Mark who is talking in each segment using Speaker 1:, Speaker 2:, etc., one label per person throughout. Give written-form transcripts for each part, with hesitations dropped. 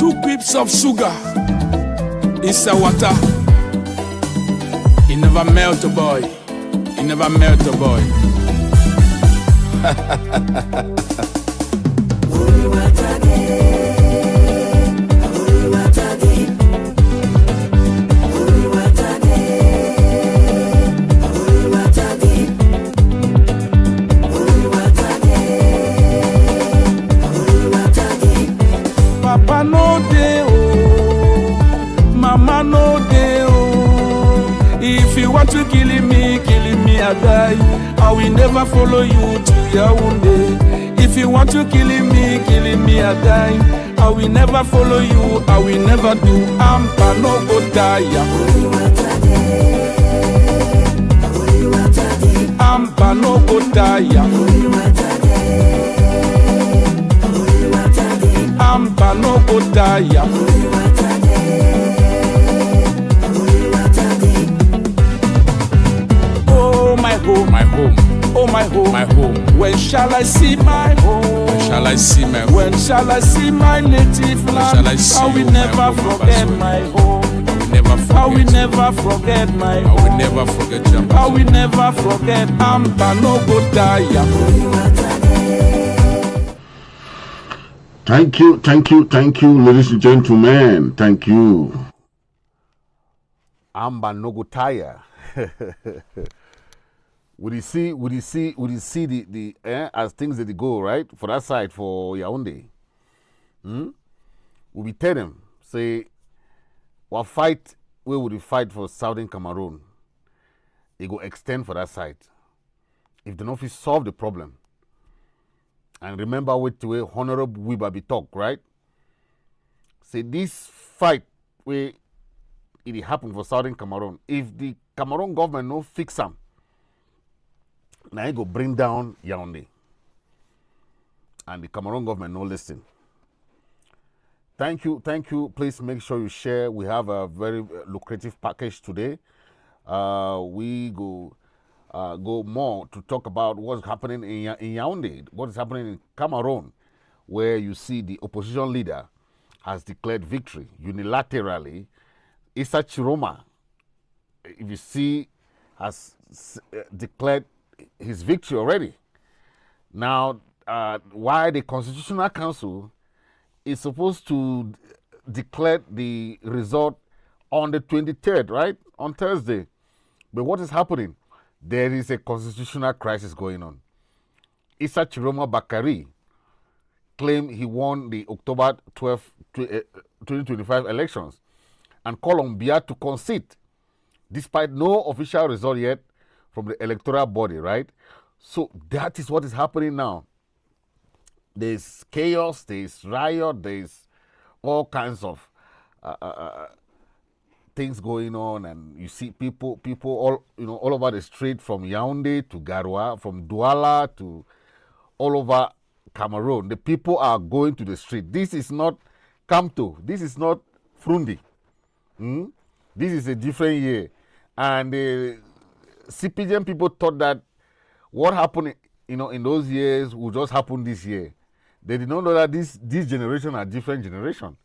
Speaker 1: 2 pips of sugar inside water. It never melt a boy. It never melt a boy. Papa no dey oh, mama no dey oh. If you want to kill me, I die. I will never follow you to Yaoundé. If you want to kill me, I die. I will never follow you. I will never do. Ampa no go die. Ampa no go die. Ampa no go die. Oh my home, my home. Oh my home, my home. When shall I see my home? When shall I see my home? When shall I see my native land? I will never forget my home. I will never forget my home. I will never forget Jamba. I will never forget Ampa no go die.
Speaker 2: Thank you, ladies and gentlemen. Thank you.
Speaker 3: Amba no go tire. Would you see the as things that they go, right? For that side, for Yaoundé. We be tell them, say, what fight, where would we fight for Southern Cameroon? They go extend for that side. If the North solve the problem. And remember what the way Honorable Wiba be talk, right? Say this fight where it happened for Southern Cameroon. If the Cameroon government no fix them, now you go bring down Yaoundé. And the Cameroon government no listen. Thank you. Please make sure you share. We have a very lucrative package today. We go more to talk about what's happening in Yaoundé, what is happening in Cameroon, where you see the opposition leader has declared victory unilaterally. Tchiroma, if you see, has declared his victory already. Now, why the Constitutional Council is supposed to declare the result on the 23rd, right? On Thursday. But what is happening? There is a constitutional crisis going on. Tchiroma Bakari claimed he won the October 12, 2025 elections and called on Biya to concede, despite no official result yet from the electoral body, right? So that is what is happening now. There's chaos, there's riot, there's all kinds of things going on, and you see people all over the street, from Yaoundé to Garoua, from Douala to all over Cameroon. The people are going to the street. This is not Kamto. This is not Frundi. This is a different year, and the CPGM people thought that what happened, in those years would just happen this year. They did not know that this generation are different generation.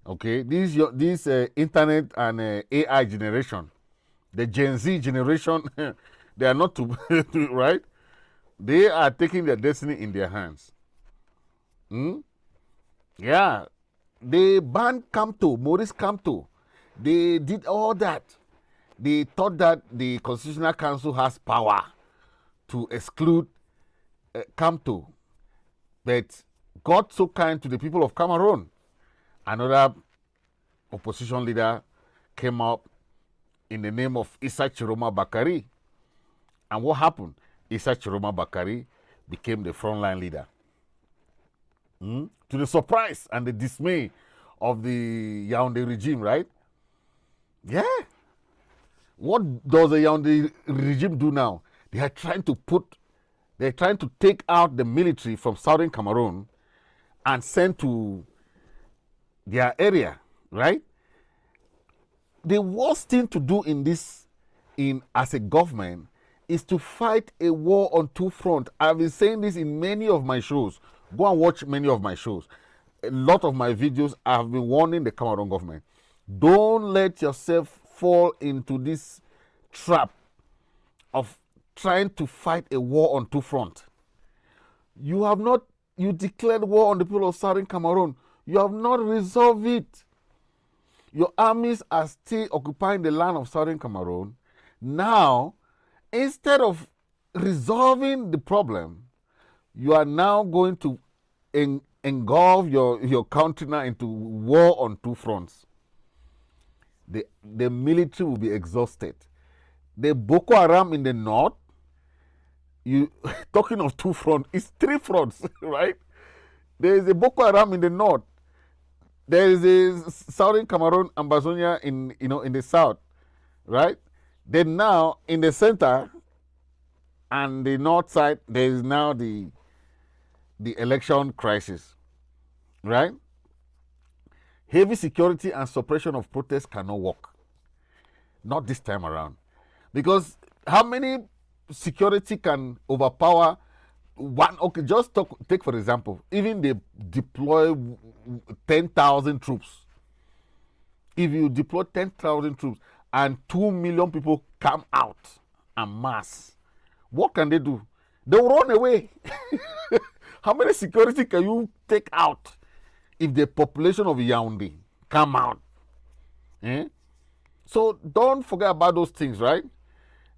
Speaker 3: Okay, this internet and AI generation, the Gen Z generation, they are not to right. They are taking their destiny in their hands. Yeah, they banned Kamto, Maurice Kamto. They did all that. They thought that the Constitutional Council has power to exclude Kamto, but God so kind to the people of Cameroon. Another opposition leader came up in the name of Tchiroma Bakari. And what happened? Tchiroma Bakari became the frontline leader. To the surprise and the dismay of the Yaoundé regime, right? Yeah. What does the Yaoundé regime do now? They are trying to take out the military from Southern Cameroon and send to their area, right? The worst thing to do as a government is to fight a war on two fronts. I've been saying this in many of my shows. Go and watch many of my shows. a lot of my videos, I have been warning the Cameroon government, don't let yourself fall into this trap of trying to fight a war on two fronts. You declared war on the people of Southern Cameroon. You have not resolved it. Your armies are still occupying the land of Southern Cameroon. Now, instead of resolving the problem, you are now going to engulf your country now into war on two fronts. The military will be exhausted. The Boko Haram in the north, you talking of two fronts, it's three fronts, right? There is a Boko Haram in the north. There is a Southern Cameroon Ambazonia in the south, right? Then now in the center and the north side, there is now the election crisis, right? Heavy security and suppression of protests cannot work. Not this time around. Because how many security can overpower one? Okay, just take for example, even they deploy 10,000 troops. If you deploy 10,000 troops and 2 million people come out en masse, what can they do? They'll run away. How many security can you take out if the population of Yaoundé come out? So don't forget about those things, right?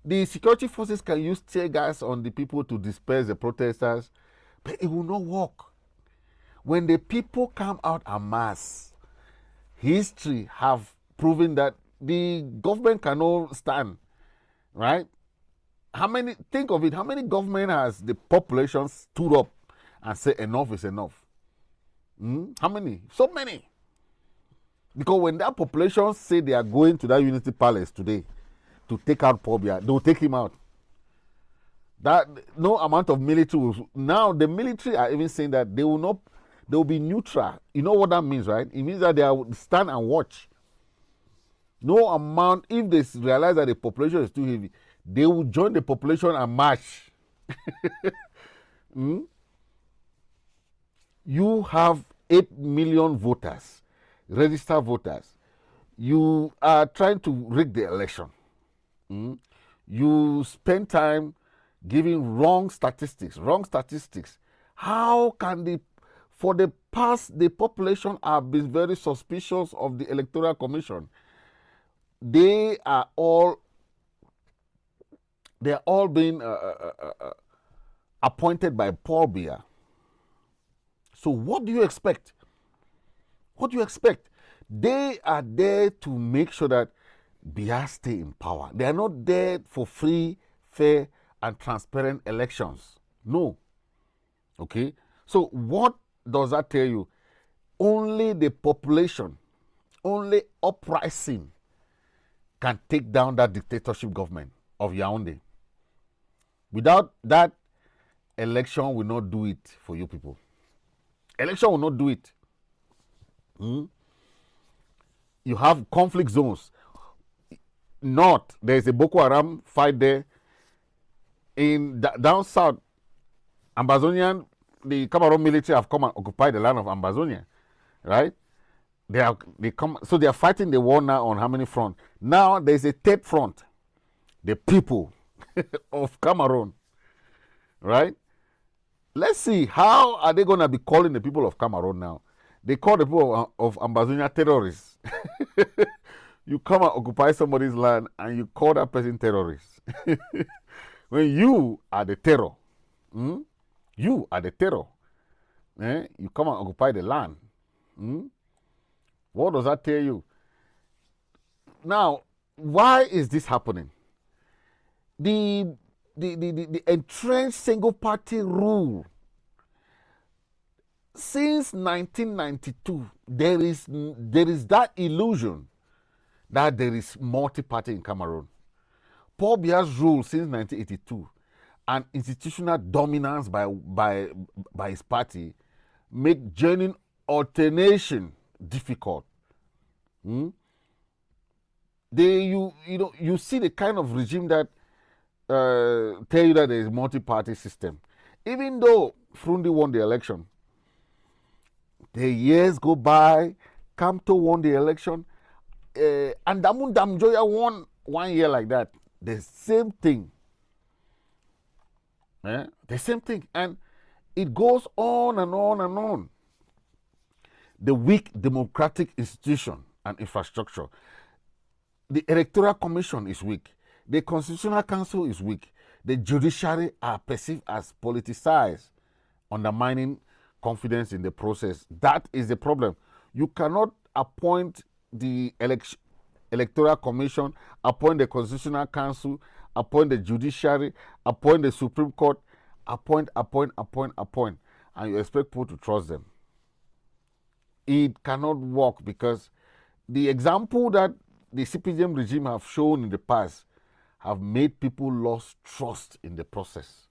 Speaker 3: The security forces can use tear gas on the people to disperse the protesters, but it will not work. When the people come out en masse, history have proven that the government cannot stand, right? Think of it, how many government has the population stood up and said enough is enough? How many? So many. Because when that population say they are going to that Unity Palace today to take out Paul Biya, they will take him out. That no amount of military will, now the military are even saying that they will be neutral. You know what that means, right? It means that they will stand and watch. No amount, if they realize that the population is too heavy, they will join the population and march. You have 8 million voters, registered voters. You are trying to rig the election. You spend time giving wrong statistics. How can for the past, the population have been very suspicious of the Electoral Commission. They are all being appointed by Paul Biya. So what do you expect? They are there to make sure that Biya stay in power. They are not there for free, fair, and transparent elections. No. Okay? So what does that tell you? Only the population, only uprising can take down that dictatorship government of Yaoundé. Without that, election will not do it for you people. Election will not do it. You have conflict zones. North, there is a Boko Haram fight there. In down south, Ambazonian, the Cameroon military have come and occupied the land of Ambazonia, right? So they are fighting the war now on how many fronts? Now there is a third front, the people of Cameroon, right? Let's see, how are they going to be calling the people of Cameroon now? They call the people of Ambazonia terrorists. You come and occupy somebody's land and you call that person terrorist. When you are the terror, you are the terror. You come and occupy the land. What does that tell you? Now, why is this happening? The entrenched single party rule. Since 1992, there is that illusion that there is multi-party in Cameroon. Paul Biya's rule since 1982 and institutional dominance by his party make genuine alternation difficult. You see the kind of regime that tell you that there is multi-party system. Even though Frundi won the election, The years go by, Kamto won the election, and Damun Damjoya won 1 year like that. The same thing. The same thing. And it goes on and on and on. The weak democratic institution and infrastructure. The Electoral Commission is weak. The Constitutional Council is weak. The judiciary are perceived as politicized, undermining confidence in the process. That is the problem. You cannot appoint the Electoral Commission, appoint the Constitutional Council, appoint the judiciary, appoint the Supreme Court, appoint, and you expect people to trust them. It cannot work, because the example that the CPGM regime have shown in the past have made people lose trust in the process.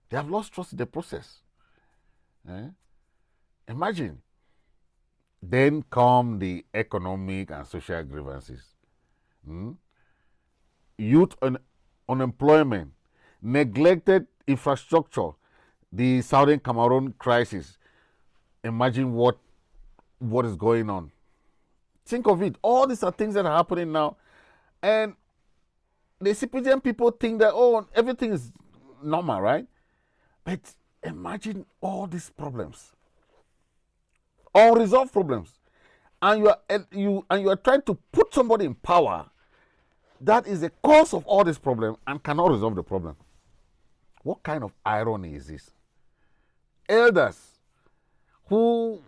Speaker 3: They have lost trust in the process. Imagine. Then come the economic and social grievances. Youth unemployment, neglected infrastructure, the Southern Cameroon crisis. Imagine what is going on. Think of it. All these are things that are happening now. And the CPGM people think that, oh, everything is normal, right? But imagine all these problems, unresolved problems, and you are trying to put somebody in power that is the cause of all this problem and cannot resolve the problem. What kind of irony is this? Elders who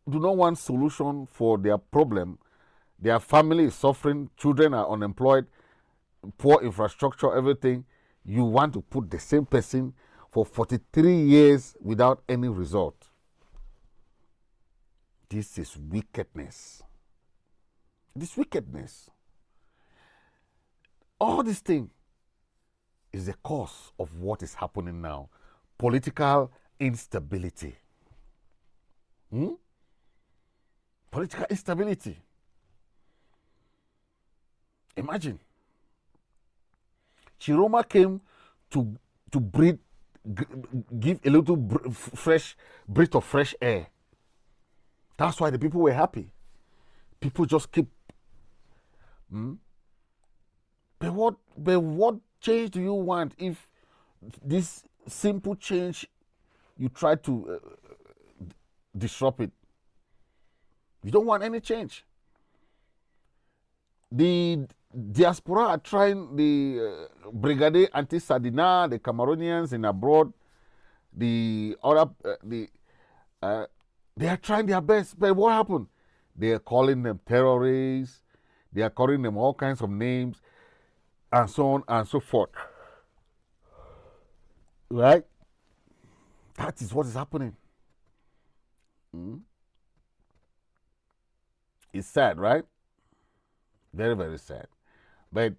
Speaker 3: do not want solution for their problem, their family is suffering, children are unemployed, poor infrastructure, everything. You want to put the same person for 43 years without any result. This is wickedness. This wickedness. All this thing is the cause of what is happening now. Political instability. Political instability. Imagine. Tchiroma came to breathe, give a little breath of fresh air. That's why the people were happy. People just keep. But what change do you want if this simple change you try to disrupt it? You don't want any change. The Diaspora are trying, the Brigade Anti-Sardinards, the Cameroonians in abroad, the other, they are trying their best. But what happened? They are calling them terrorists. They are calling them all kinds of names, and so on and so forth. Right? That is what is happening. It's sad, right? Very, very sad. But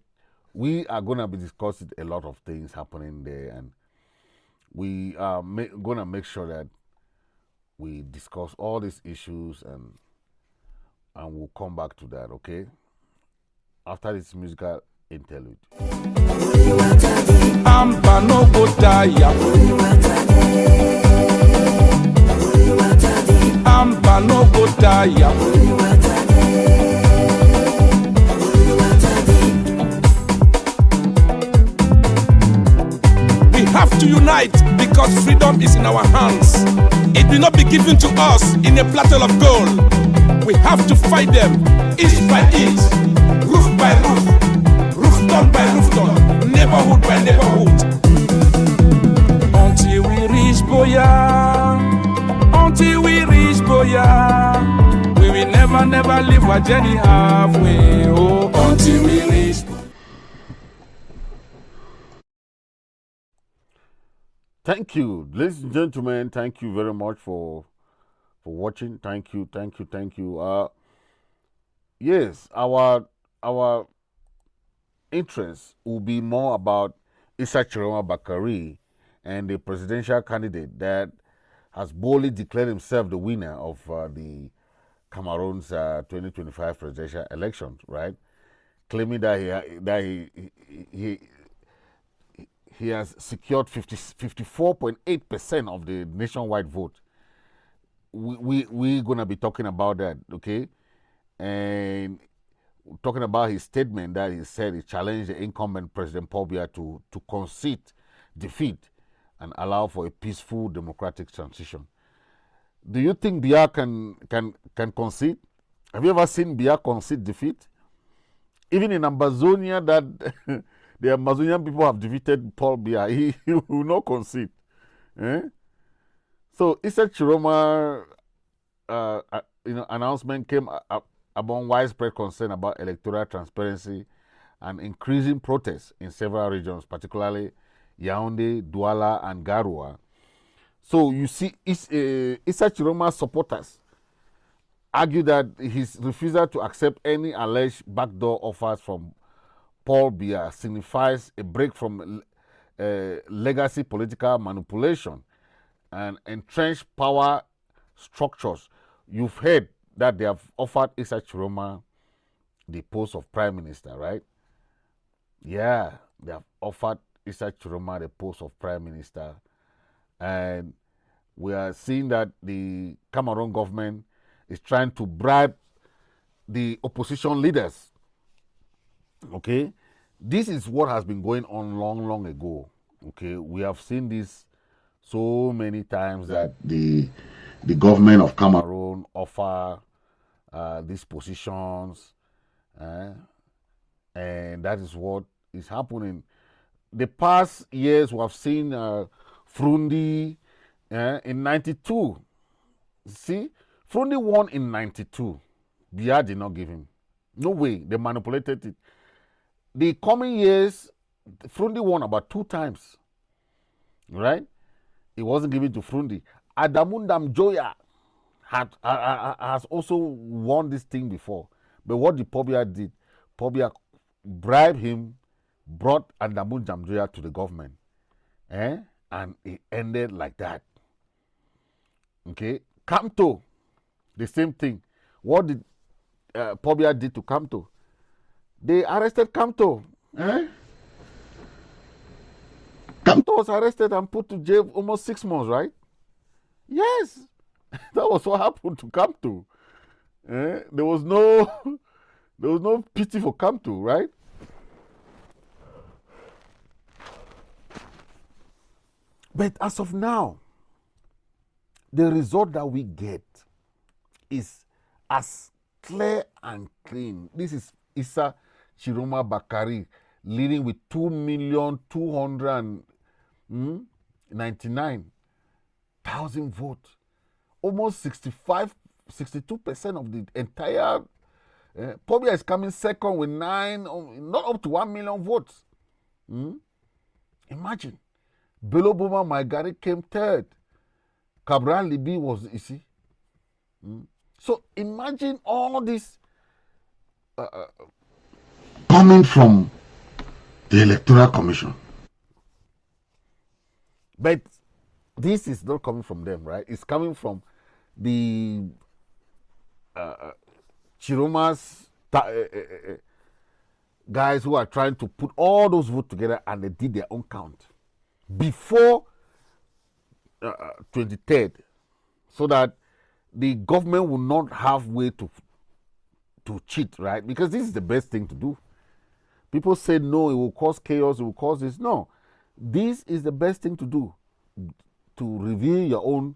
Speaker 3: we are going to be discussing a lot of things happening there, and we are going to make sure that we discuss all these issues, and we'll come back to that, okay? After this musical interlude.
Speaker 1: Amba no go tire. Amba no go tire. We have to unite because freedom is in our hands. It will not be given to us in a platter of gold. We have to fight them inch by inch, roof by roof, rooftop by rooftop, neighborhood by neighborhood. Until we reach Boya, until we reach Boya, we will never leave our journey halfway. Oh, until we reach.
Speaker 3: Thank you, ladies and gentlemen. Thank you very much for watching. Thank you. Yes, our interest will be more about Tchiroma Bakari and the presidential candidate that has boldly declared himself the winner of the Cameroon's 2025 presidential elections, right? Claiming that he has secured 54.8% of the nationwide vote. we're gonna be talking about that, okay? And talking about his statement that he said he challenged the incumbent President Paul Biya to concede defeat and allow for a peaceful democratic transition. Do you think Biya can concede? Have you ever seen Biya concede defeat? Even in Ambazonia, that the Amazonian people have defeated Paul Biya, he will not concede. Eh? So Issa Tchiroma announcement came among widespread concern about electoral transparency and increasing protests in several regions, particularly Yaoundé, Douala, and Garoua. So you see, Issa Tchiroma supporters argue that his refusal to accept any alleged backdoor offers from Paul Biya signifies a break from legacy political manipulation and entrenched power structures. You've heard that they have offered Issa Tchiroma the post of prime minister, right? Yeah, they have offered Issa Tchiroma the post of prime minister. And we are seeing that the Cameroon government is trying to bribe the opposition leaders. Okay? This is what has been going on long ago. Okay? We have seen this so many times that
Speaker 2: the government of Cameroon
Speaker 3: offer these positions, and that is what is happening. The past years we have seen Frundi in 92. See, Frundi won in 92. Biya did not give him. No way, they manipulated it. The coming years, Frundi won about 2 times, right? It wasn't given to Frundi. Adamundam Joya has also won this thing before. But what the Paul Biya did, Paul Biya bribed him, brought Adamu Jamjoya to the government. And it ended like that. Okay? Kamto, the same thing. What did Paul Biya did to Kamto? They arrested Kamto. Kamto was arrested and put to jail almost 6 months, right? Yes. That was what happened to Kamto. There was no pity for Kamto, right? But as of now, the result that we get is as clear and clean. This is Issa Tchiroma Bakari leading with 2,299,000 votes. Almost 62% of the entire Paul Biya is coming second with 9, not up to 1 million votes. Imagine. Bello Boma Maigari came third. Cabral Libi was, you see. So imagine all this
Speaker 2: coming from the Electoral Commission.
Speaker 3: But this is not coming from them, right? It's coming from the Tchiroma's guys who are trying to put all those votes together, and they did their own count before 23rd, so that the government will not have way to cheat, right? Because this is the best thing to do. People say no, it will cause chaos, it will cause this. No, this is the best thing to do, to reveal your own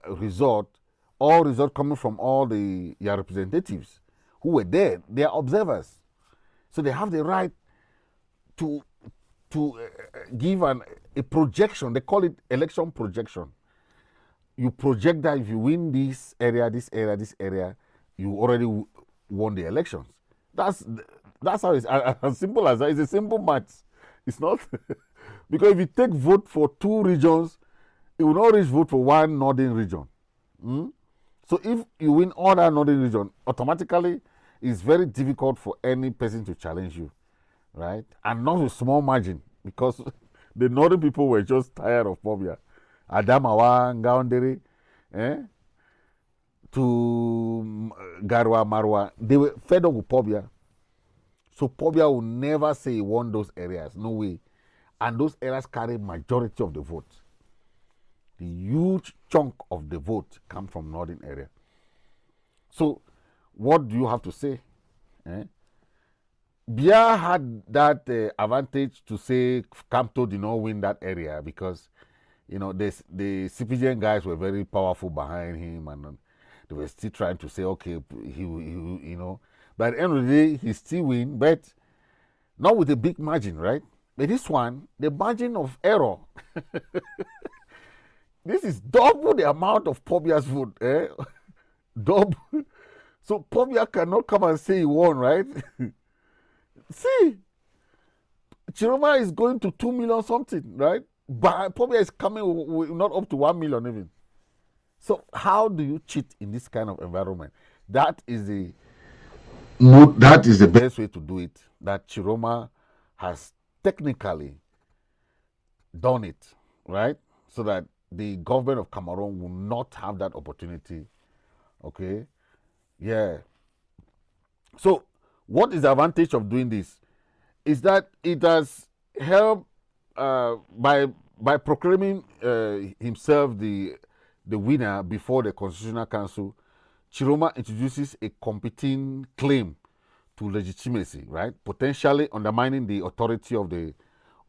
Speaker 3: result, all result coming from all your representatives who were there. They are observers, so they have the right to give a projection. They call it election projection. You project that if you win this area, you already won the elections. That's how it's as simple as that. It's a simple math. It's not because if you take vote for 2 regions, it will not reach vote for 1 northern region. So if you win all that northern region, automatically it's very difficult for any person to challenge you, right? And not with small margin, because the northern people were just tired of Paul Biya. Adamawa, Ngaoundere, to Garoua, Marwa, they were fed up with Paul Biya. So Paul Biya will never say he won those areas, no way. And those areas carry majority of the votes. the huge chunk of the vote come from northern area. So what do you have to say? Biya had that advantage to say Kamto did not win that area because, you know, the CPGN guys were very powerful behind him, and they were still trying to say, okay, he you know, but at the end of the day, he still win, but not with a big margin, right? But this one, the margin of error, this is double the amount of Paul Biya's vote, double. So Paul Biya cannot come and say he won, right? See, Tchiroma is going to 2 million something, right? But Paul Biya is coming with not up to 1 million even. So how do you cheat in this kind of environment? That is the best way to do it. That Tchiroma has technically done it, right? So that the government of Cameroon will not have that opportunity. Okay, yeah. So what is the advantage of doing this? Is that it has helped by proclaiming himself the winner before the Constitutional Council. Tchiroma introduces a competing claim to legitimacy, right? Potentially undermining the authority of the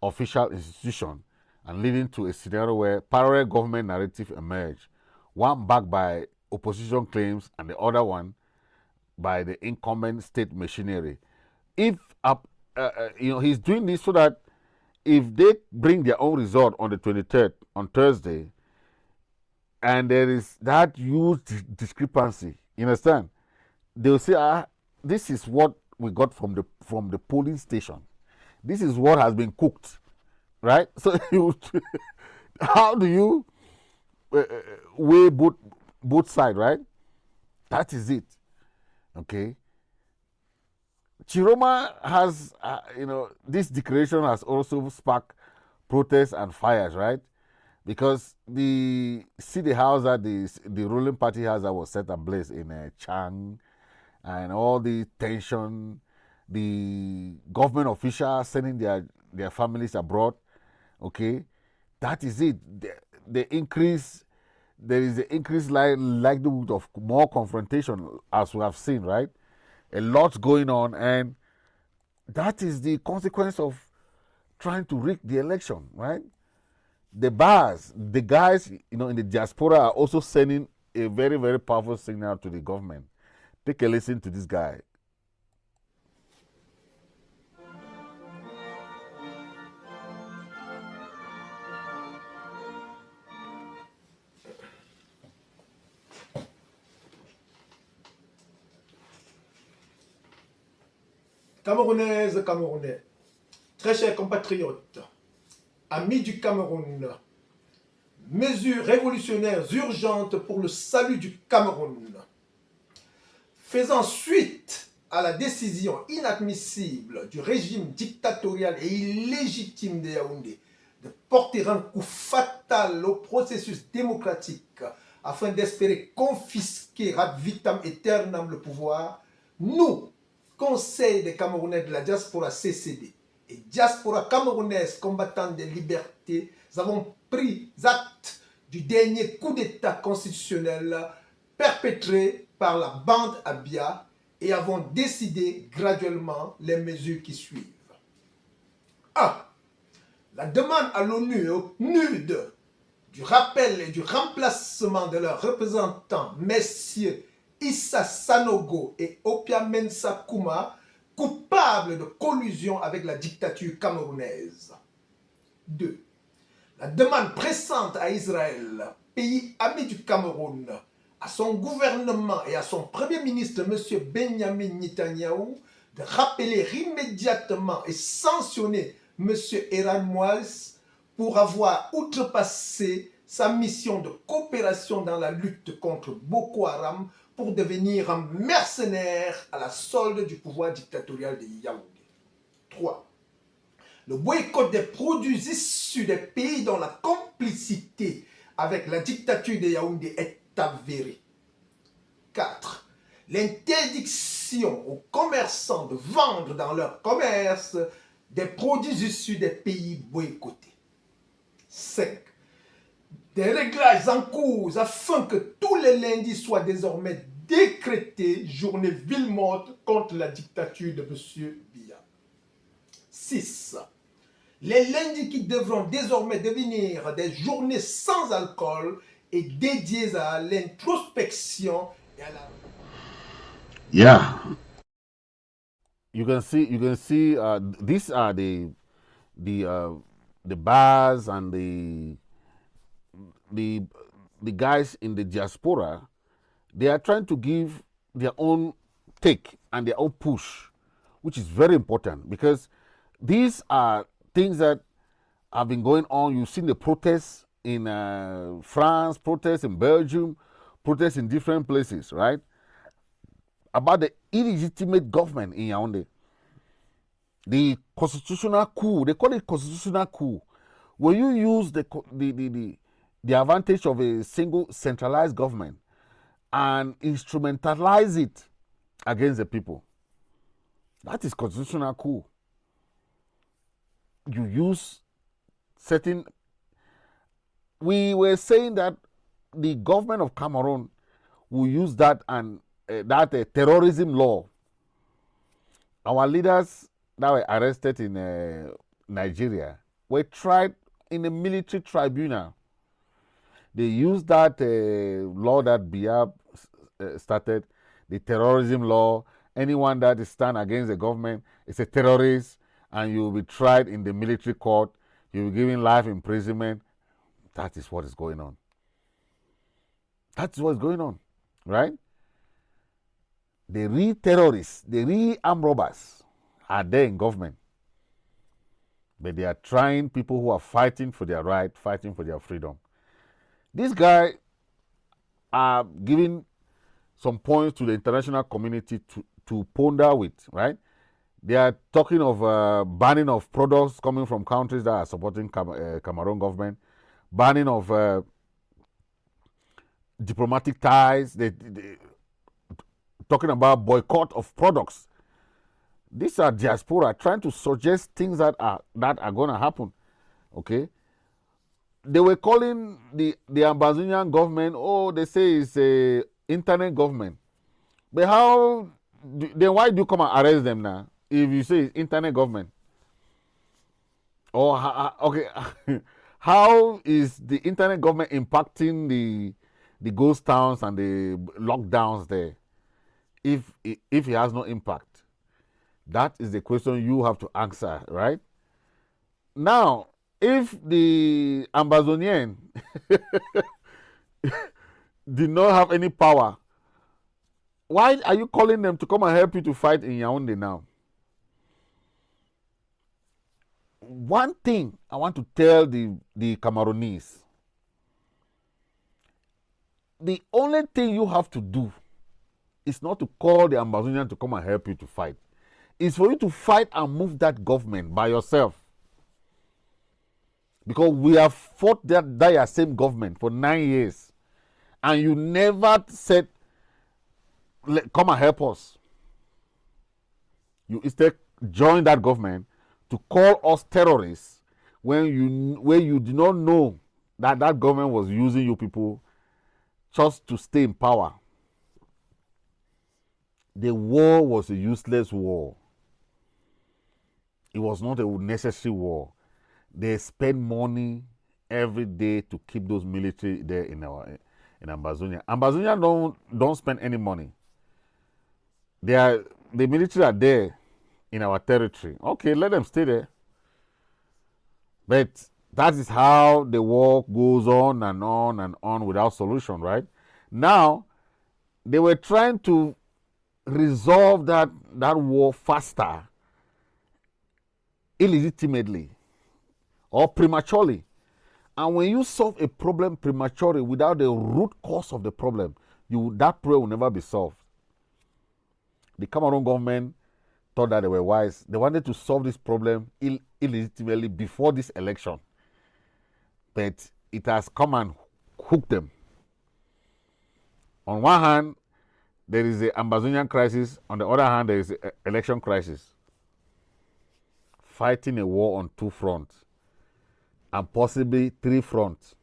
Speaker 3: official institution and leading to a scenario where parallel government narrative emerge, one backed by opposition claims and the other one by the incumbent state machinery. If you know, he's doing this so that if they bring their own result on the 23rd, on Thursday, and there is that huge discrepancy, you understand? They'll say, this is what we got from the polling station. This is what has been cooked, right? So how do you weigh both sides, right? That is it. Okay. Tchiroma has, you know, this declaration has also sparked protests and fires, right? Because the house that the ruling party house that was set ablaze in Chang, and all the tension, the government officials sending their families abroad, okay, that is it. The increase, there is the increased likelihood of more confrontation, as we have seen, right? A lot going on, and that is the consequence of trying to rig the election, right? The guys, you know, in the diaspora are also sending a very, very powerful signal to the government. Take a listen to this guy.
Speaker 4: Camerounaises, Camerounais, très chers compatriotes, amis du Cameroun, mesures révolutionnaires urgentes pour le salut du Cameroun. Faisant suite à la décision inadmissible du régime dictatorial et illégitime de Yaoundé de porter un coup fatal au processus démocratique afin d'espérer confisquer ad vitam aeternam le pouvoir, nous, Conseil des Camerounais de la Diaspora CCD et Diaspora camerounaise combattant des libertés, nous avons pris acte du dernier coup d'État constitutionnel perpétré par la bande à Biya et avons décidé graduellement les mesures qui suivent. 1. La demande à l'ONU au PNUD du rappel et du remplacement de leurs représentants, messieurs Issa Sanogo et Opia Mensa Kouma, coupables de collusion avec la dictature camerounaise. 2. La demande pressante à Israël, pays ami du Cameroun, à son gouvernement et à son premier ministre, M. Benjamin Netanyahou, de rappeler immédiatement et sanctionner M. Eran Moïse pour avoir outrepassé sa mission de coopération dans la lutte contre Boko Haram pour devenir un mercenaire à la solde du pouvoir dictatorial de Yaoundé. 3. Le boycott des produits issus des pays dont la complicité avec la dictature de Yaoundé est avérée. 4. L'interdiction aux commerçants de vendre dans leur commerce des produits issus des pays boycottés. 5. des réglages en cours afin que tous les lundis soient désormais décrétés journée ville morte contre la dictature de M. Biya. 6. Les lundis qui devront désormais devenir des journées sans alcool et dédiées à l'introspection et à la...
Speaker 2: Yeah.
Speaker 3: You can see these are the bars and the guys in the diaspora. They are trying to give their own take and their own push, which is very important because these are things that have been going on. You've seen the protests in France, protests in Belgium, protests in different places, right? About the illegitimate government in Yaoundé. The constitutional coup, they call it constitutional coup. When you use the advantage of a single centralized government and instrumentalize it against the people, that is constitutional coup. You use certain... We were saying that the government of Cameroon will use that and terrorism law. Our leaders that were arrested in Nigeria were tried in a military tribunal. They used that law that Biya started, the terrorism law. Anyone that is stand against the government is a terrorist, and you will be tried in the military court. You will be given life imprisonment. That is what is going on. That's what's going on, right? The real terrorists, the real armed robbers are there in government. But they are trying people who are fighting for their right, fighting for their freedom. This guy are giving some points to the international community to ponder with, right? They are talking of banning of products coming from countries that are supporting Cameroon government, banning of diplomatic ties, they talking about boycott of products. These are diaspora trying to suggest things that are going to happen. Okay, they were calling the Ambazonian government. Oh, they say it's a internet government. But then why do you come and arrest them now if you say it's internet government? Or okay, how is the internet government impacting the ghost towns and the lockdowns there? If it has no impact, that is the question you have to answer, right? Now, if the Ambazonian did not have any power, why are you calling them to come and help you to fight in Yaoundé now? One thing I want to tell the Cameroonese, the only thing you have to do is not to call the Ambazonian to come and help you to fight. It's for you to fight and move that government by yourself. Because we have fought that same government for 9 years. And you never said, come and help us. You instead join that government to call us terrorists when you do not know that government was using you people just to stay in power. The war was a useless war. It was not a necessary war. They spend money every day to keep those military there in Ambazonia. Ambazonia don't spend any money. The military are there in our territory. Okay, let them stay there. But that is how the war goes on and on and on without solution, right? Now, they were trying to resolve that war faster, illegitimately or prematurely. And when you solve a problem prematurely without the root cause of the problem, that problem will never be solved. The Cameroon government thought that they were wise. They wanted to solve this problem illegitimately before this election. But it has come and hooked them. On one hand, there is the Ambazonian crisis. On the other hand, there is the election crisis. Fighting a war on two fronts and possibly three fronts.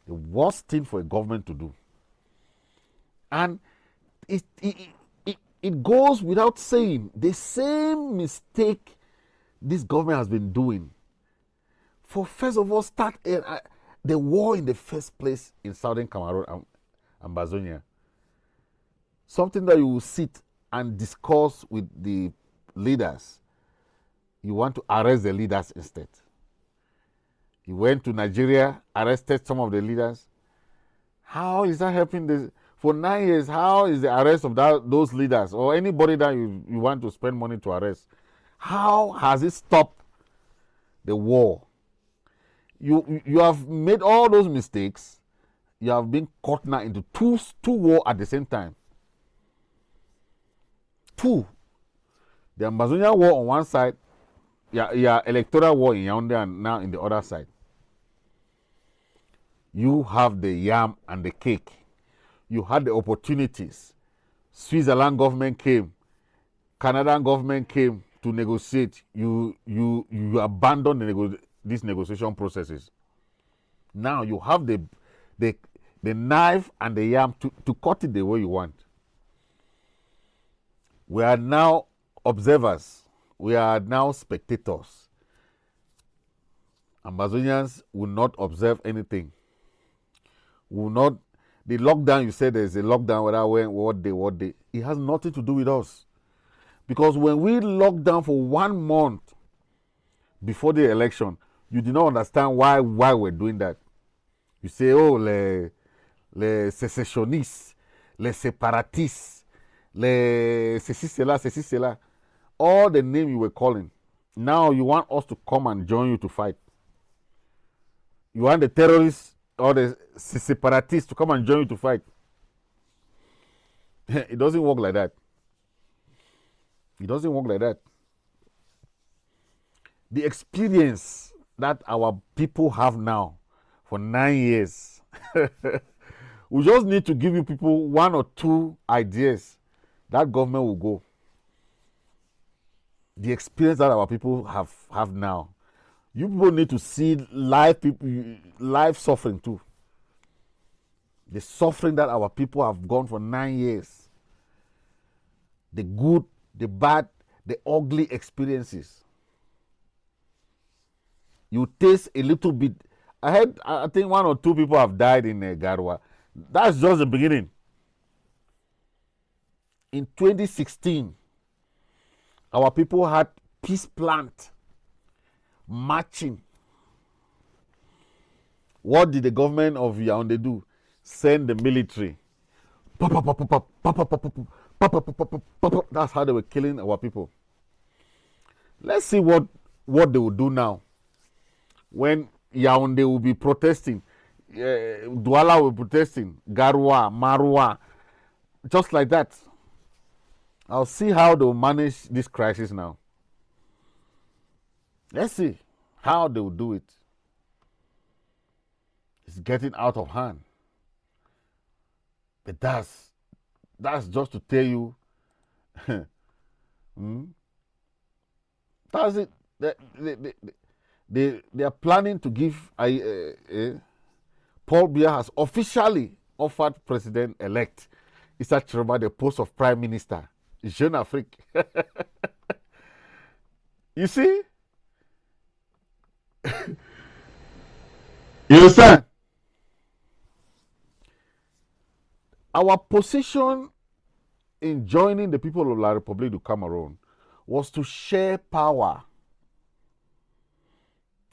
Speaker 3: The worst thing for a government to do. And it goes without saying, the same mistake this government has been doing for, first of all, start the war in the first place in southern Cameroon and Bazonia. Something that you will sit and discuss with the leaders. You want to arrest the leaders instead. You went to Nigeria, arrested some of the leaders. How is that helping this? For 9 years, how is the arrest of those leaders or anybody that you want to spend money to arrest, how has it stopped the war? You have made all those mistakes. You have been caught now into two wars at the same time. Two. The Amazonian war on one side, your electoral war in Yaoundé, and now in the other side. You have the yam and the cake. You had the opportunities. Switzerland government came. Canadian government came to negotiate. You abandoned these negotiation processes. Now you have the knife and the yam to cut it the way you want. We are now observers. We are now spectators. Amazonians will not observe anything. Will not. The lockdown, you said there's a lockdown, what day. It has nothing to do with us. Because when we locked down for 1 month before the election, you did not understand why we're doing that. You say, oh, les sécessionnistes, les séparatistes, les ceci, cela. All the name you were calling. Now you want us to come and join you to fight. You want the terrorists or the separatists to come and join you to fight. It doesn't work like that. It doesn't work like that. The experience that our people have now for 9 years, we just need to give you people 1 or 2 ideas that government will go. The experience that our people have now. You people need to see life suffering too. The suffering that our people have gone for 9 years. The good, the bad, the ugly experiences. You taste a little bit. I think 1 or 2 people have died in Garwa. That's just the beginning. In 2016, our people had peace plant marching. What did the government of Yaoundé do? Send the military. That's how they were killing our people. Let's see what they will do now. When Yaoundé will be protesting, Douala will be protesting, Garwa, Marwa, just like that. I'll see how they will manage this crisis now. Let's see how they will do it. It's getting out of hand. But that's just to tell you, that's it. They are planning to give Paul Biya has officially offered President-elect Tchiroma the post of Prime Minister. Jeune Afrique. You see?
Speaker 2: You understand?
Speaker 3: Our position in joining the people of La République du Cameroon was to share power.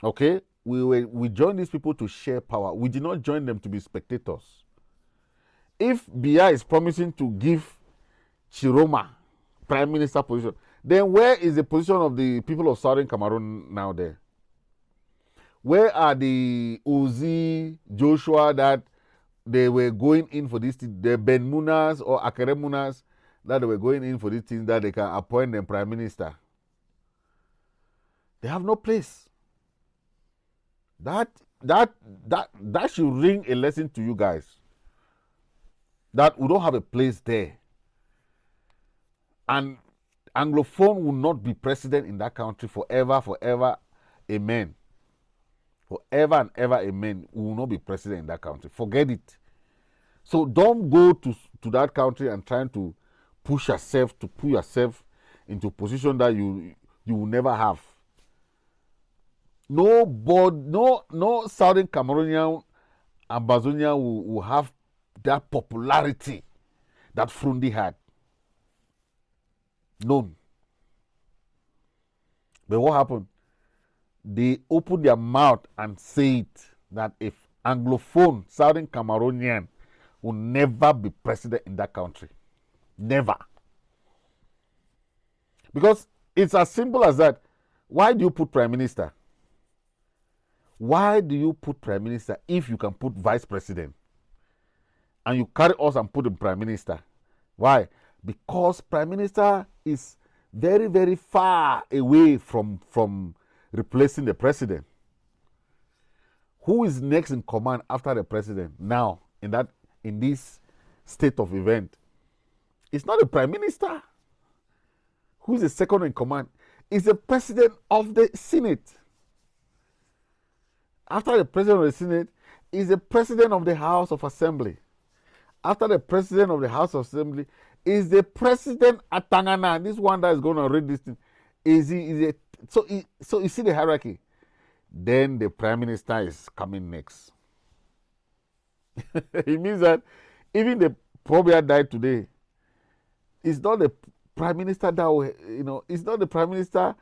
Speaker 3: Okay? We joined these people to share power. We did not join them to be spectators. If Biya is promising to give Tchiroma Prime Minister position, then where is the position of the people of Southern Cameroon now there? Where are the Uzi, Joshua that they were going in for this thing, the Ben Munas or Akere Munas that they were going in for this thing that they can appoint them Prime Minister? They have no place. That should ring a lesson to you guys. That we don't have a place there. And Anglophone will not be president in that country forever. Amen. forever and ever, amen, we will not be president in that country. Forget it. So don't go to that country and trying to push yourself into a position that you will never have. No Southern Cameroonian ambassador will have that popularity that Frundi had. None. But what happened? They opened their mouth and said that if Anglophone Southern Cameroonian will never be president in that country. Never. Because it's as simple as that. Why do you put prime minister? Why do you put prime minister if you can put vice president? And you carry us and put the prime minister. Why? Because prime minister is very, very far away from replacing the president. Who is next in command after the president now in this state of event? It's not the prime minister. Who is the second in command? It's the president of the Senate. After the president of the Senate is the president of the House of Assembly. After the president of the House of Assembly is the president at Tangana. This one that is going to read this thing. So you see the hierarchy. Then the prime minister is coming next. It means that even the Paul Biya died today. It's not the prime minister that will, it's not the prime minister,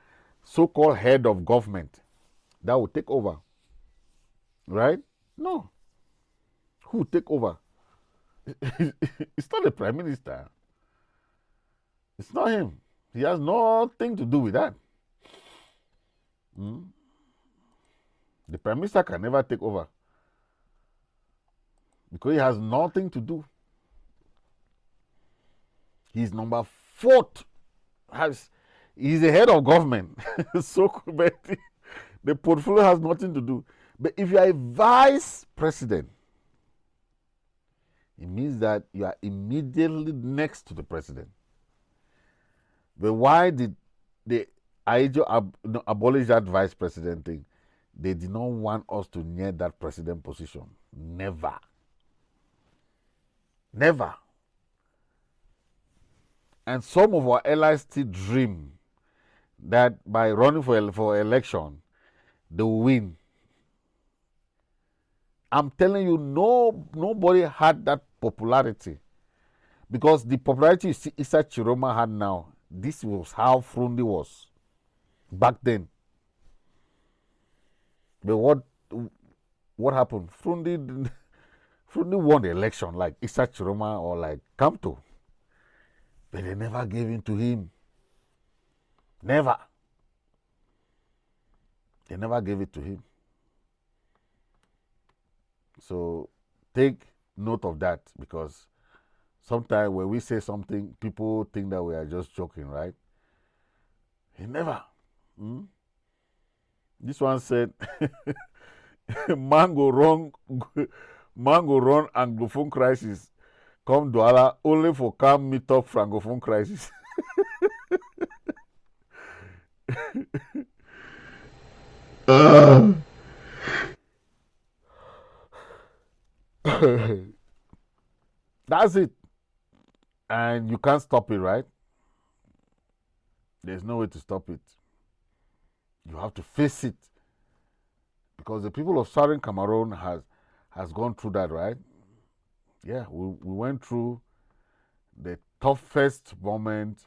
Speaker 3: so-called head of government, that will take over. Right? No. Who will take over? It's not the prime minister. It's not him. He has nothing to do with that. The prime minister can never take over because he has nothing to do. He's number 4. He's the head of government. So the portfolio has nothing to do. But if you are a vice president, it means that you are immediately next to the president. But why did they abolish that vice president thing? They did not want us to near that president position. Never. Never. And some of our allies still dream that by running for election, they will win. I'm telling you, nobody had that popularity. Because the popularity you see Tchiroma had now, this was how Frundi was back then. But what happened? Frundi won the election like Tchiroma or like Kamto. But they never gave in to him. Never. They never gave it to him. So take note of that, because sometimes when we say something, people think that we are just joking, right? He never. This one said, man go wrong Anglophone crisis, come Douala only for calm meet up Francophone crisis. That's it. And you can't stop it, right? There's no way to stop it. You have to face it. Because the people of Southern Cameroon has gone through that, right? Yeah, we went through the toughest moment.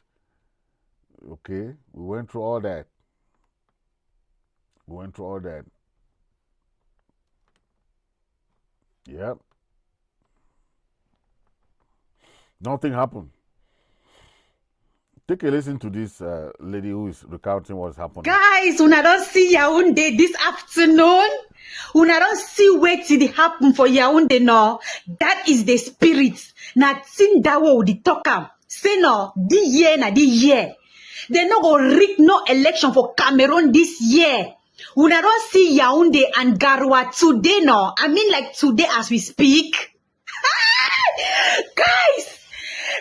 Speaker 3: Okay, we went through all that. Yep. Nothing happened. Take a listen to this lady who is recounting what's happening.
Speaker 5: Guys, una don't see Yaoundé this afternoon. Una don't see what did happen for Yaoundé no. That is the spirit. Na Tindawo di talk. Say no, this year na this year. They no go rig no election for Cameroon this year. Una don't see Yaoundé and Garwa today no. I mean like today as we speak. Guys,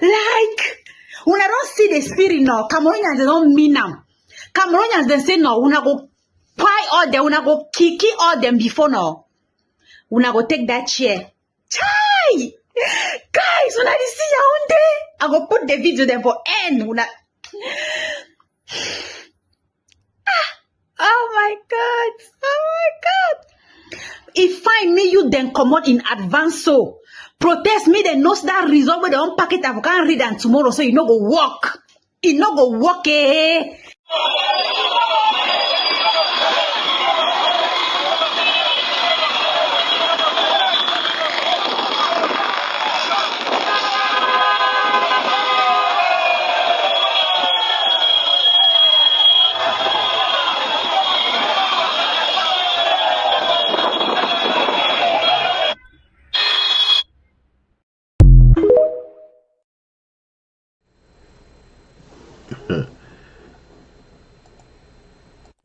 Speaker 5: like una don't see the spirit no. Cameroonians they don't mean now. Cameroonians they say no. Una go pie all them, una go kiki all them before now. Una go take that chair. Chai! Guys, una dey see Yaoundé. I go put the video there for end. Una. Oh my God. Oh my God. If find me, you then come out in advance so. Protest me, then knows that result where they unpack it. I can't read and tomorrow, so you no go walk. You no go walk, eh?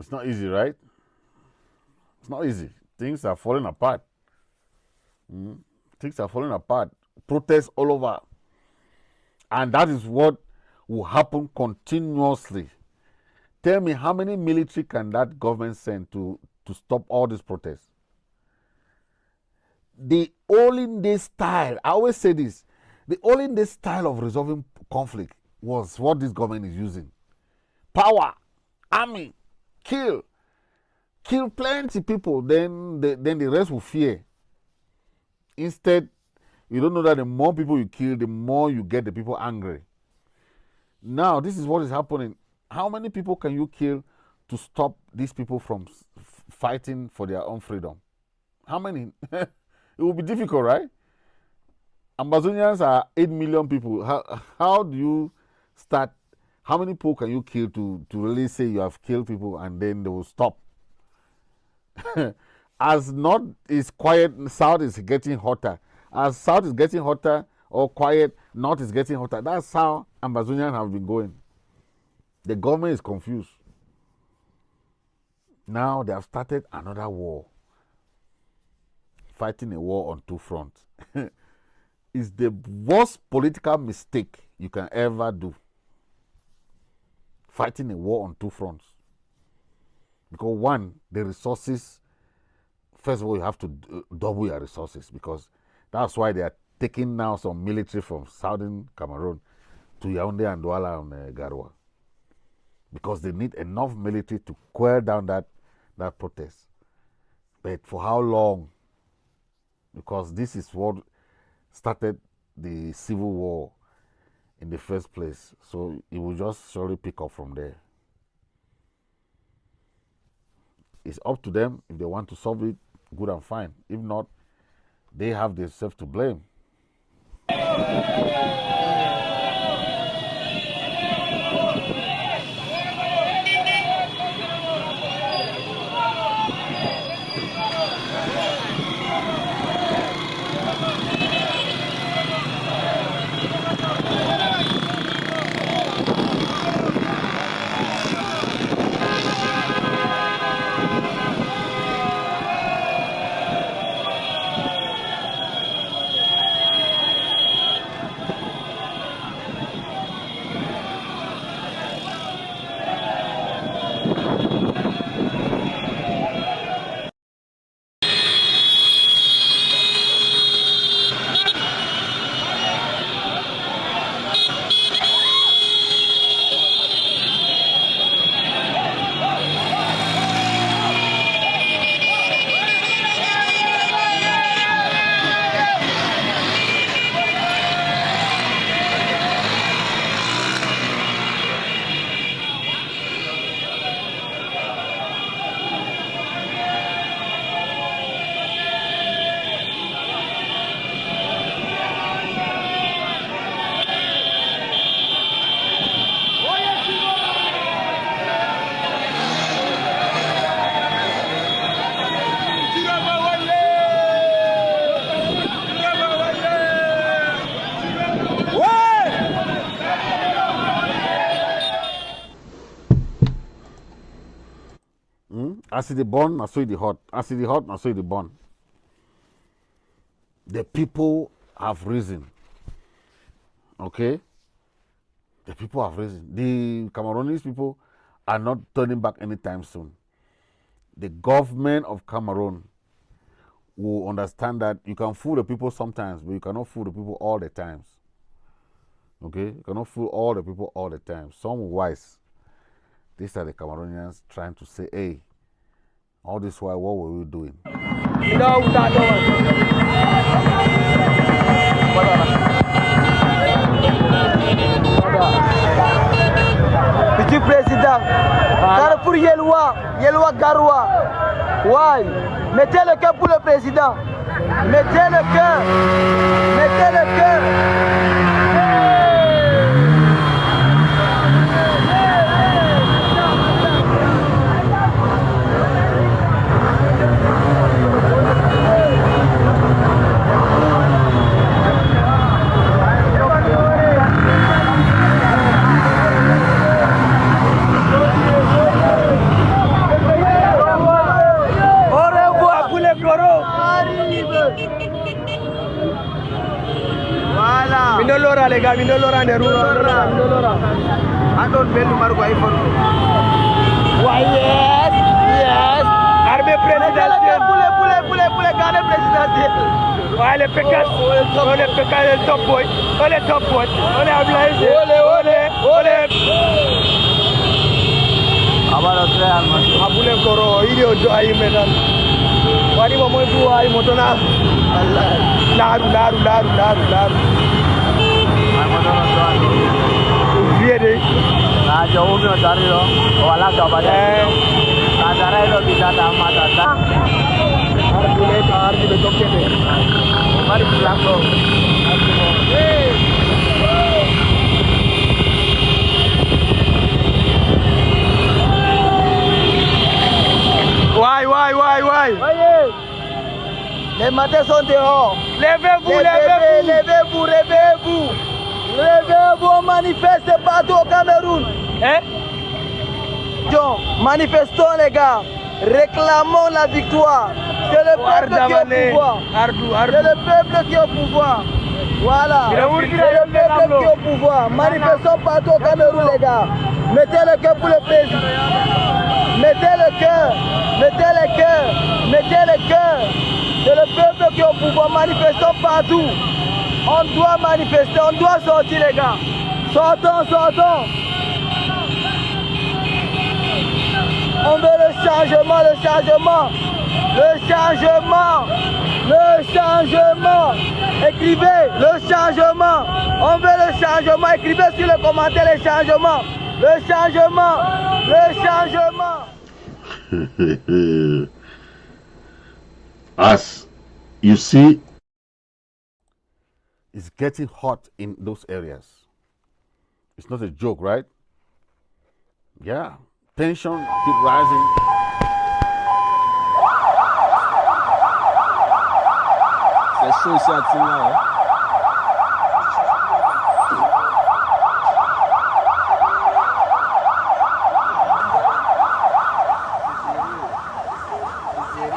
Speaker 3: It's not easy, right? It's not easy. Things are falling apart. Things are falling apart. Protests all over. And that is what will happen continuously. Tell me, how many military can that government send to stop all these protests? The olden style, I always say this, the olden style of resolving conflict was what this government is using. Power, army, kill plenty people, then the rest will fear. Instead, you don't know that the more people you kill, the more you get the people angry. Now, this is what is happening. How many people can you kill to stop these people from fighting for their own freedom? How many? It will be difficult, right? Amazonians are 8 million people. How do you start? How many people can you kill to really say you have killed people and then they will stop? As north is quiet, south is getting hotter. As south is getting hotter or quiet, north is getting hotter. That's how Amazonians have been going. The government is confused. Now they have started another war. Fighting a war on two fronts. It's the worst political mistake you can ever do. Fighting a war on two fronts. Because one, the resources, first of all, you have to double your resources, because that's why they are taking now some military from southern Cameroon to Yaoundé and Douala and Garoua. Because they need enough military to quell down that protest. But for how long? Because this is what started the civil war in the first place. So it will just surely pick up from there. It's up to them. If they want to solve it, good and fine. If not, they have themselves to blame. As it burn, I saw it hot. As it hot, I saw it burn. The people have risen. Okay? The people have risen. The Cameroonian people are not turning back anytime soon. the government of Cameroon will understand that you can fool the people sometimes, but you cannot fool the people all the times. Okay? You cannot fool all the people all the time. Some wise. These are the Cameroonians trying to say, hey, all this while, what were we doing?
Speaker 6: Petit président, Carrefour Yelwa Garoua. Ouais, mettez le cœur pour le président. Mettez le cœur. Mettez le cœur. Minolora les gars, minolora minolora. Andon belu margo iPhone. Yes, yes. Armée présidentielle. Pour garder présidentielle. Ouais, les PK, les top boy. On est top boy. On est obligé. Olé. Abule koro, il est au dos aïe mesdames. Wani momo du aïe motona. Laru. Viede. Na jauh ni dari lo, wala kabada. Kadara lo bisa tamat ada. Harus toke deh. Mari pulang lo. Why? Les matins sont dehors. Levez-vous. Levez-vous, on manifeste partout au Cameroun. Manifestons les gars. Réclamons la victoire. C'est le peuple qui est au pouvoir. C'est le peuple qui est au pouvoir. Voilà. C'est le peuple qui est au pouvoir. Manifestons partout au Cameroun les gars. Mettez le cœur pour le président. Mettez le cœur. C'est le peuple qui est au pouvoir. Manifestons partout. On doit manifester, on doit sortir les gars. Sortons. On veut le changement. Écrivez le changement. On veut le changement. Écrivez sur les commentaires le changement. Le changement.
Speaker 2: As you see,
Speaker 3: it's getting hot in those areas. It's not a joke, right? Yeah. Tension keep rising.
Speaker 7: C'est chaud ici à Tina.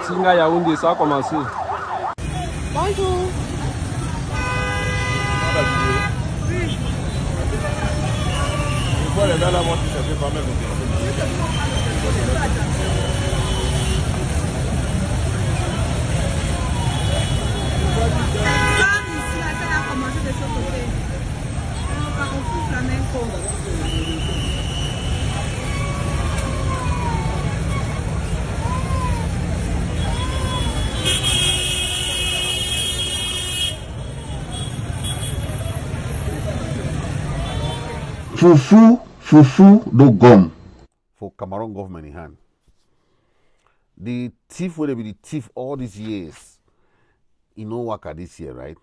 Speaker 7: Tinga Yaoundé, ça a commencé.
Speaker 8: Bonjour.
Speaker 7: Les gars là, moi, ça fait pas mal de
Speaker 2: Fufu no gum.
Speaker 3: For Cameroon government in hand. The thief will be the thief all these years. You know Waka this year, right?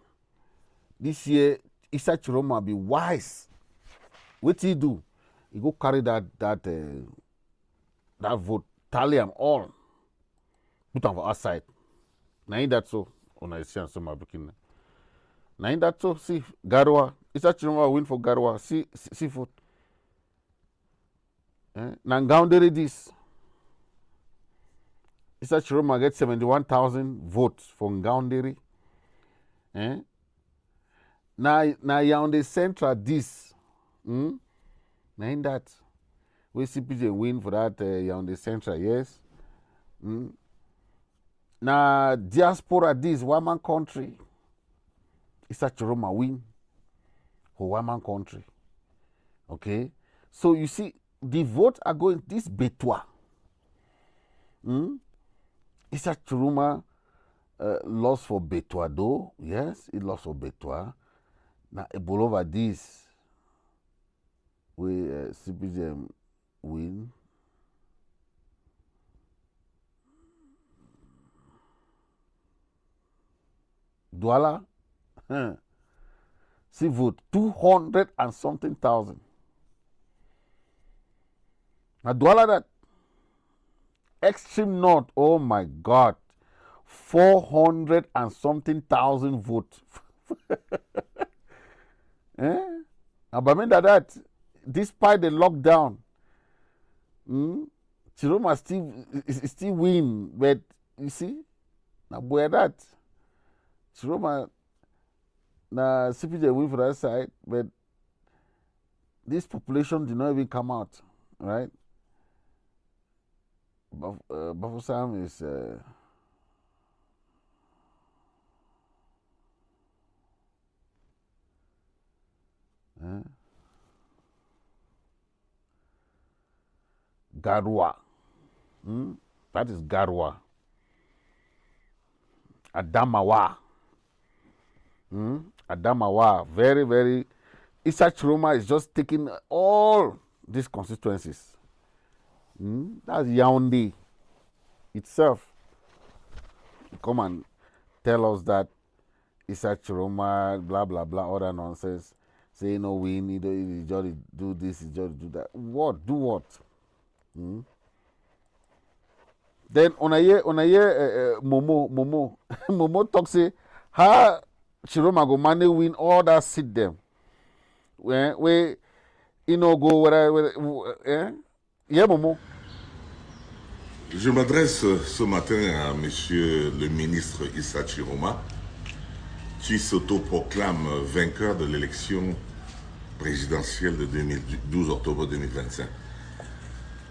Speaker 3: This year, Tchiroma be wise. What he do? He go carry that vote, tally them all, put them for outside. Now that so on I see some Burkina. Now that so see Garoua. Tchiroma win for Garoua. See vote. Nangaundere this. Tchiroma get 71,000 votes for Ngaundere. Now Yaoundé Central this. Now that we CPJ win for that Yaoundé Central, yes. Now, Diaspora, this one-man country, it's a Tchiroma win for one-man country. Okay? So you see, the vote are going, this Betwa. It's a Tchiroma loss for Betwa, though. Yes, it lost for Betwa. Now, over this, we CPGM win. Douala, see vote 200 and something thousand. Now Douala that extreme north, oh my God, 400 and something thousand votes. But that, despite the lockdown, Tchiroma still win. But you see, now boy that. Tchiroma, na CPJ win for that side, but this population did not even come out, right? Bafusam is Garwa. That is Garwa. Adamawa. Adamawa, very, very. Issa Tchiroma is just taking all these constituencies. That's Yaoundé itself. Come and tell us that Issa Tchiroma, blah, blah, blah, all that nonsense. Say, no, we need to just do this, just do that. What? Do what? Then, on a year, Momo Momo talks, say, how Tchiroma go money win all that seat them. Where you know go where yeah Momo.
Speaker 9: Je m'adresse ce matin à monsieur le ministre Issa Tchiroma qui s'autoproclame vainqueur de l'élection présidentielle de 12 octobre 2025.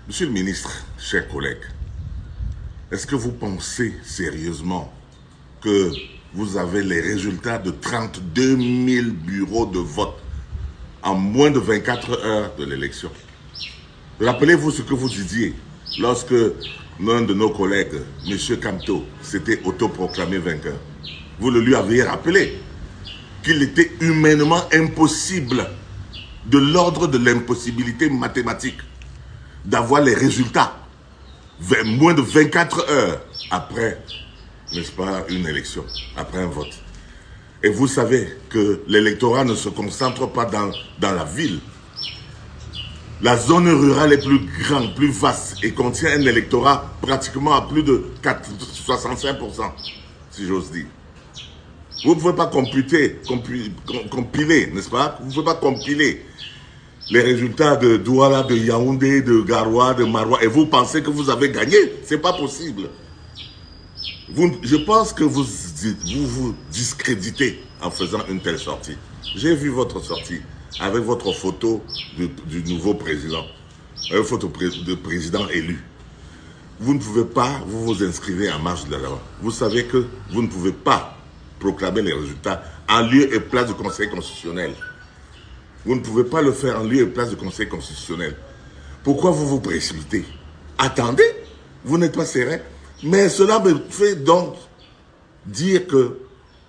Speaker 9: Monsieur le ministre, chers collègues, est-ce que vous pensez sérieusement que vous avez les résultats de 32 000 bureaux de vote en moins de 24 heures de l'élection? Rappelez-vous ce que vous disiez lorsque l'un de nos collègues, M. Camto, s'était autoproclamé vainqueur. Vous le lui aviez rappelé qu'il était humainement impossible, de l'ordre de l'impossibilité mathématique, d'avoir les résultats moins de 24 heures après, n'est-ce pas, une élection, après un vote. Et vous savez que l'électorat ne se concentre pas dans la ville. La zone rurale est plus grande, plus vaste et contient un électorat pratiquement à plus de 65%, si j'ose dire. Vous ne pouvez pas compiler, n'est-ce pas? Vous ne pouvez pas compiler les résultats de Douala, de Yaoundé, de Garoua, de Maroua, et vous pensez que vous avez gagné. Ce n'est pas possible. Je pense que vous vous discréditez en faisant une telle sortie. J'ai vu votre sortie avec votre photo du nouveau président, une photo de président élu. Vous ne pouvez pas, vous inscrivez en marge de la loi. Vous savez que vous ne pouvez pas proclamer les résultats en lieu et place du Conseil constitutionnel. Vous ne pouvez pas le faire en lieu et place du Conseil constitutionnel. Pourquoi vous vous précipitez? Attendez, vous n'êtes pas serein. Mais cela me fait donc dire que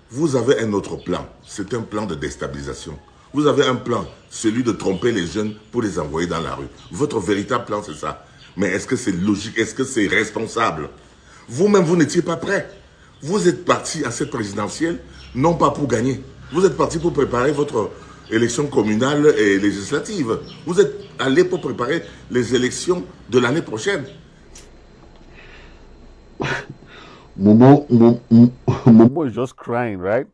Speaker 9: vous avez un autre plan. C'est un plan de déstabilisation. Vous avez un plan, celui de tromper les jeunes pour les envoyer dans la rue. Votre véritable plan, c'est ça. Mais est-ce que c'est logique? Est-ce que c'est responsable? Vous-même, vous n'étiez pas prêt. Vous êtes parti à cette présidentielle, non pas pour gagner. Vous êtes parti pour préparer votre élection communale et législative. Vous êtes allé pour préparer les élections de l'année prochaine.
Speaker 3: Momo is just crying, right?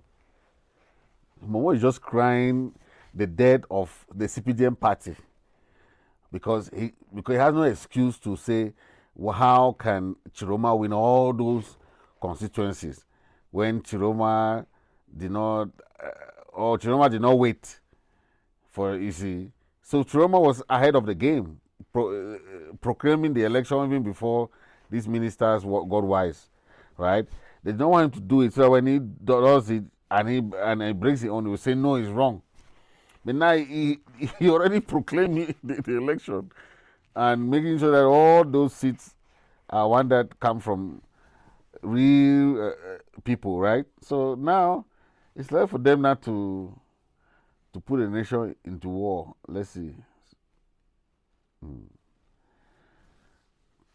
Speaker 3: Momo is just crying the death of the CPDM party because he has no excuse to say, well, how can Tchiroma win all those constituencies when Tchiroma did not wait for, you see. So Tchiroma was ahead of the game, proclaiming the election even before these ministers got wise, right? They don't want him to do it, so when he does it and he brings it on, he will say no, it's wrong. But now he already proclaimed the election and making sure that all those seats are one that come from real people, right? So now it's left for them not to put a nation into war. Let's see.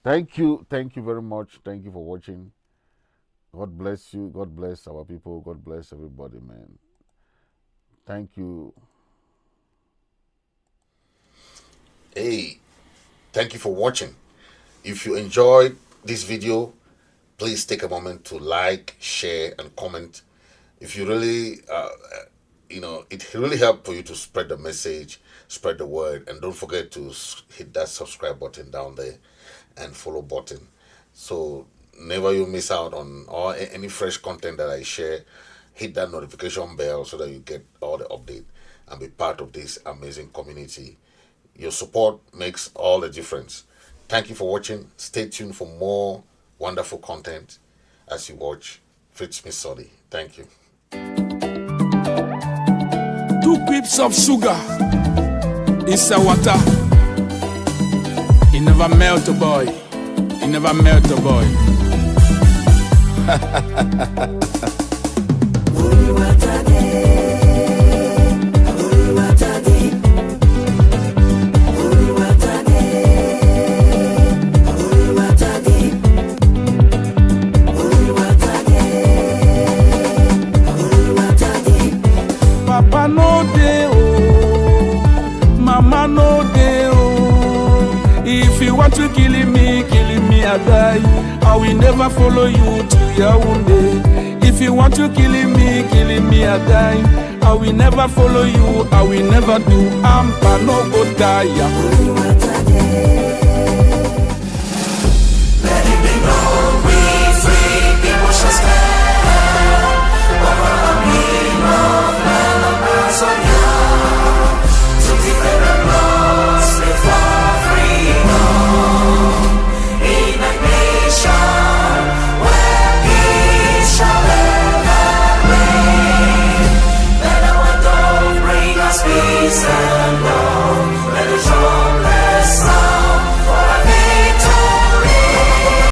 Speaker 3: Thank you very much. Thank you for watching. God bless you. God bless our people. God bless everybody, man. Thank you.
Speaker 10: Hey, thank you for watching. If you enjoyed this video, please take a moment to like, share, and comment. If you really, it really helps for you to spread the message, spread the word, and don't forget to hit that subscribe button down there and follow button. So never you miss out on any fresh content that I share. Hit that notification bell so that you get all the update and be part of this amazing community. Your support makes all the difference. Thank you for watching. Stay tuned for more wonderful content as you watch Fritz Misodi. Thank you.
Speaker 1: 2 pips of sugar is a water. It never melt a boy. It never melt a boy. Papa no dey oh, mama no dey oh. If you want to kill me I die. I will never follow you to Yaoundé. If you want to kill me I die. I will never follow you. I will never do. Ampa no go die.